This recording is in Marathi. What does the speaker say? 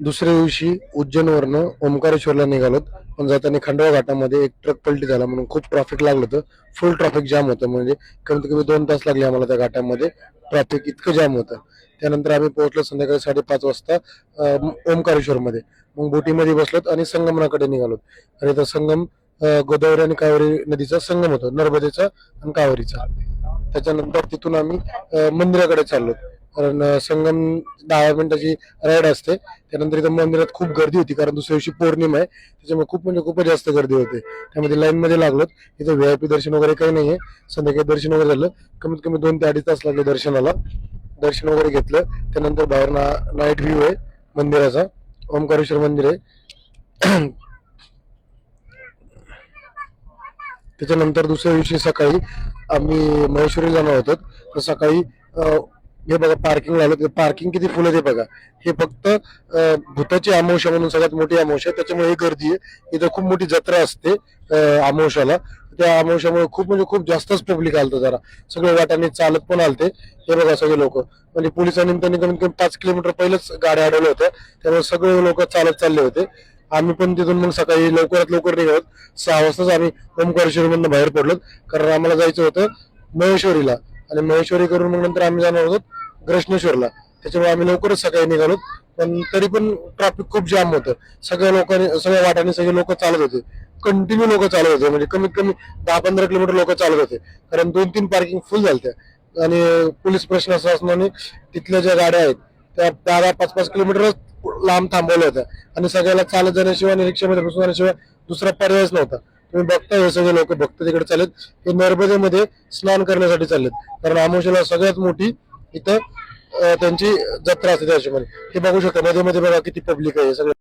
दुसऱ्या दिवशी उज्जैनवरनं ओंकारेश्वरला निघालोत. पण जाताना खंडवा घाटामध्ये एक ट्रक पलटी झाला म्हणून खूप ट्रॅफिक लागलं होतं. फुल ट्रॅफिक जाम होतं, म्हणजे कमीत कमी 2 तास लागले आम्हाला त्या घाटामध्ये. ट्रॅफिक इतकं जाम होतं. त्यानंतर आम्ही पोहोचलो संध्याकाळी 5:30 वाजता ओंकारेश्वरमध्ये. मग बोटीमध्ये बसलोत आणि संगमनाकडे निघालोत. आणि तो संगम गोदावरी आणि कावेरी नदीचा संगम होतो, नर्मदेचा आणि कावेरीचा. त्याच्यानंतर तिथून आम्ही मंदिराकडे चाललो. कारण संगम 10 मिनिटाची राईड असते. त्यानंतर इथं मंदिरात खूप गर्दी होती, कारण दुसऱ्या दिवशी पौर्णिमा आहे, त्याच्यामुळे खूप म्हणजे खूपच जास्त गर्दी होते. त्यामध्ये लाईन मध्ये लागलो. इथं व्हीआयपी दर्शन वगैरे काही नाहीये. संध्याकाळी दर्शन वगैरे झालं. कमीत कमी 2 ते 2.5 तास लागले दर्शनाला. दर्शन वगैरे घेतलं. त्यानंतर बाहेर नाईट व्ह्यू आहे मंदिराचा. ओंकारेश्वर मंदिर आहे. त्याच्यानंतर दुसऱ्या दिवशी सकाळी आम्ही महेश्वरी जाणार होतो. तर सकाळी हे बघा पार्किंग लागलं. पार्किंग किती फुल आहे ते बघा. हे फक्त भूताची अमावस्या म्हणून सगळ्यात मोठी अमावस्या आहे, त्याच्यामुळे ही गर्दी आहे. इथं खूप मोठी जत्रा असते अमावस्याला. त्या अमावस्यामुळे खूप म्हणजे खूप जास्तच पब्लिक आलतं. जरा सगळे वाटाने चालत पण आलते. हे बघा सगळे लोक, म्हणजे पोलिसांनी त्यांनी कमीत कमी 5 किलोमीटर पहिलेच गाड्या अडवल्या होत्या, त्यामुळे सगळे लोक चालत चालले होते. आम्ही पण तिथून मग सकाळी लवकरात लवकर निघालो. 6 वाजताच आम्ही ओंकारेश्वर मधून बाहेर पडलो, कारण आम्हाला जायचं होतं महेश्वरीला. आणि महेश्वरी करून मग नंतर आम्ही जाणार होतो ग्रश्नेश्वरला. त्याच्यामुळे आम्ही लवकरच सकाळी निघालो. पण तरी पण ट्रॅफिक खूप जाम होतं. सगळ्या लोकांनी सगळ्या वाटाने सगळे लोक चालत होते. कंटिन्यू लोक चालत होते, म्हणजे कमीत कमी 10-15 किलोमीटर लोक चालत होते, कारण 2-3 पार्किंग फुल झालत्या. आणि पोलीस प्रशासनाने तिथल्या ज्या गाड्या आहेत त्या 10-5-5 किलोमीटर लांब थांबवल्या होत्या. आणि सगळ्याला चालत जाण्याशिवाय आणि रिक्षामध्ये बसून जाण्याशिवाय दुसरा पर्यायच नव्हता. तुम्ही बघता हे सगळे लोक भक्त तिकडे चालत, हे नर्मदेमध्ये स्नान करण्यासाठी चाललेत. कारण अमावस्येला सगळ्यात मोठी इथं त्यांची जत्रा असते त्याच्यामध्ये. हे बघू शकता मध्ये मध्ये बघा किती पब्लिक आहे सगळं.